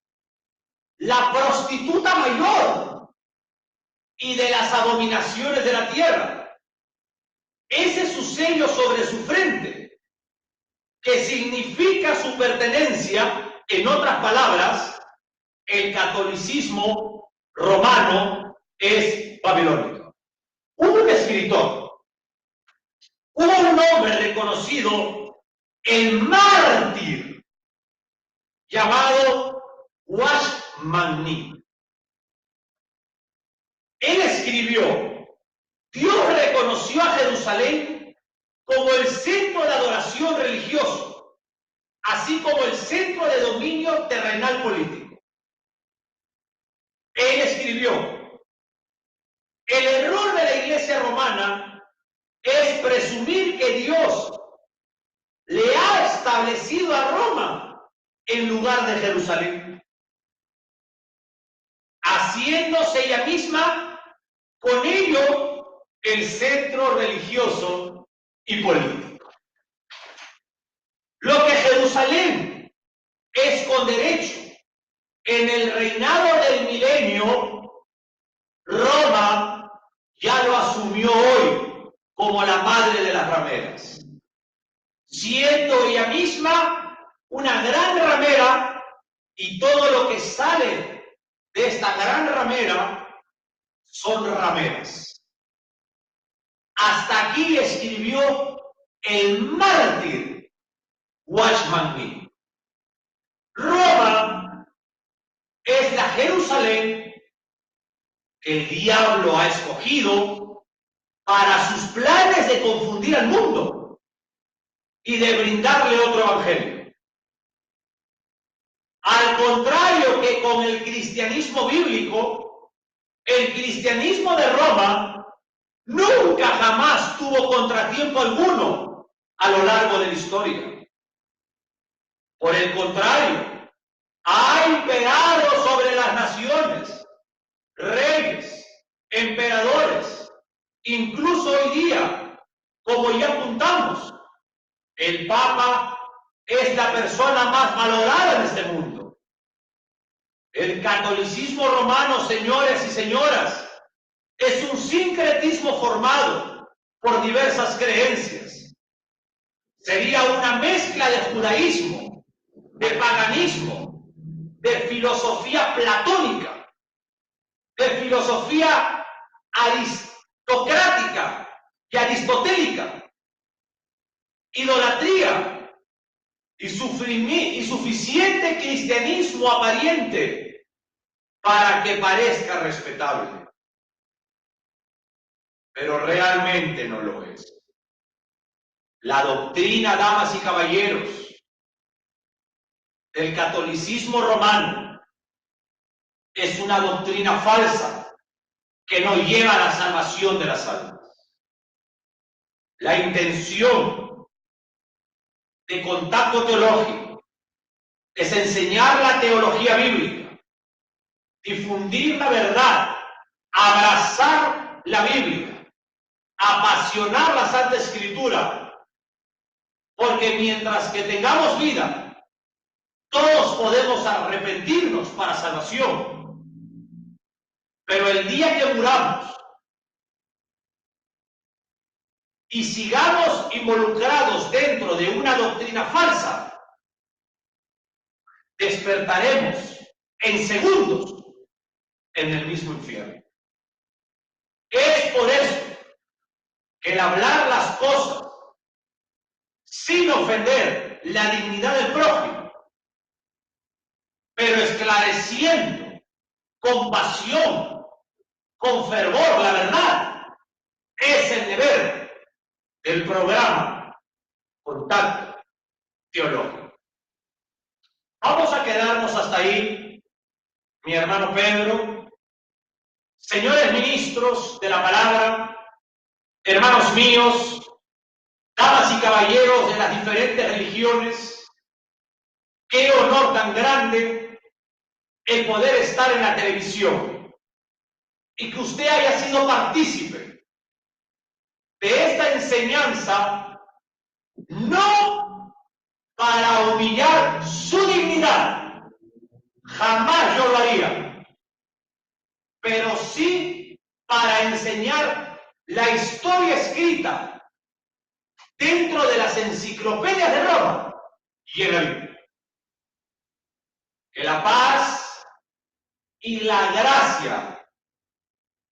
la prostituta mayor y de las abominaciones de la tierra. Ese es su sello sobre su frente, que significa su pertenencia, en otras palabras, el catolicismo romano es babilónico. Hubo un escritor, hubo un hombre reconocido, el mártir, llamado Washmani. Él escribió: Dios reconoció a Jerusalén como el centro de adoración religioso, así como el centro de dominio terrenal político. escribió: el error de la iglesia romana es presumir que Dios le ha establecido a Roma en lugar de Jerusalén, haciéndose ella misma con ello el centro religioso y político. Lo que Jerusalén es con derecho en el reinado del milenio, Roma ya lo asumió hoy como la madre de las rameras, siendo ella misma una gran ramera, y todo lo que sale de esta gran ramera son rameras. Hasta aquí escribió el mártir Watchman Nee. Roma es la Jerusalén que el diablo ha escogido para sus planes de confundir al mundo y de brindarle otro evangelio. Al contrario que con el cristianismo bíblico, el cristianismo de Roma nunca jamás tuvo contratiempo alguno a lo largo de la historia. Por el contrario, ha imperado sobre las naciones, reyes, emperadores, incluso hoy día, como ya apuntamos, el Papa es la persona más valorada en este mundo. El catolicismo romano, señores y señoras, es un sincretismo formado por diversas creencias. Sería una mezcla de judaísmo, de paganismo, de filosofía platónica, de filosofía aristocrática y aristotélica, idolatría y suficiente cristianismo aparente para que parezca respetable. Pero realmente no lo es. La doctrina, damas y caballeros, del catolicismo romano es una doctrina falsa que no lleva a la salvación de las almas. La intención de Contacto Teológico es enseñar la teología bíblica, difundir la verdad, abrazar la Biblia, apasionar la Santa Escritura, porque mientras que tengamos vida, todos podemos arrepentirnos para salvación. Pero el día que muramos y sigamos involucrados dentro de una doctrina falsa, despertaremos en segundos en el mismo infierno. Es por eso que el hablar las cosas sin ofender la dignidad del prójimo, pero esclareciendo con pasión, con fervor la verdad, es el deber del programa Contacto Teológico. Vamos a quedarnos hasta ahí, mi hermano Pedro. Señores ministros de la palabra, hermanos míos, damas y caballeros de las diferentes religiones, qué honor tan grande el poder estar en la televisión y que usted haya sido partícipe de esta enseñanza, no para humillar su dignidad, jamás yo lo haría, pero sí para enseñar la historia escrita dentro de las enciclopedias de Roma y en la Biblia. Que la paz y la gracia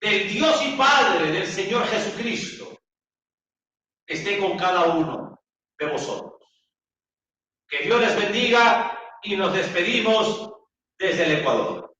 del Dios y Padre del Señor Jesucristo esté con cada uno de vosotros. Que Dios les bendiga y nos despedimos desde el Ecuador.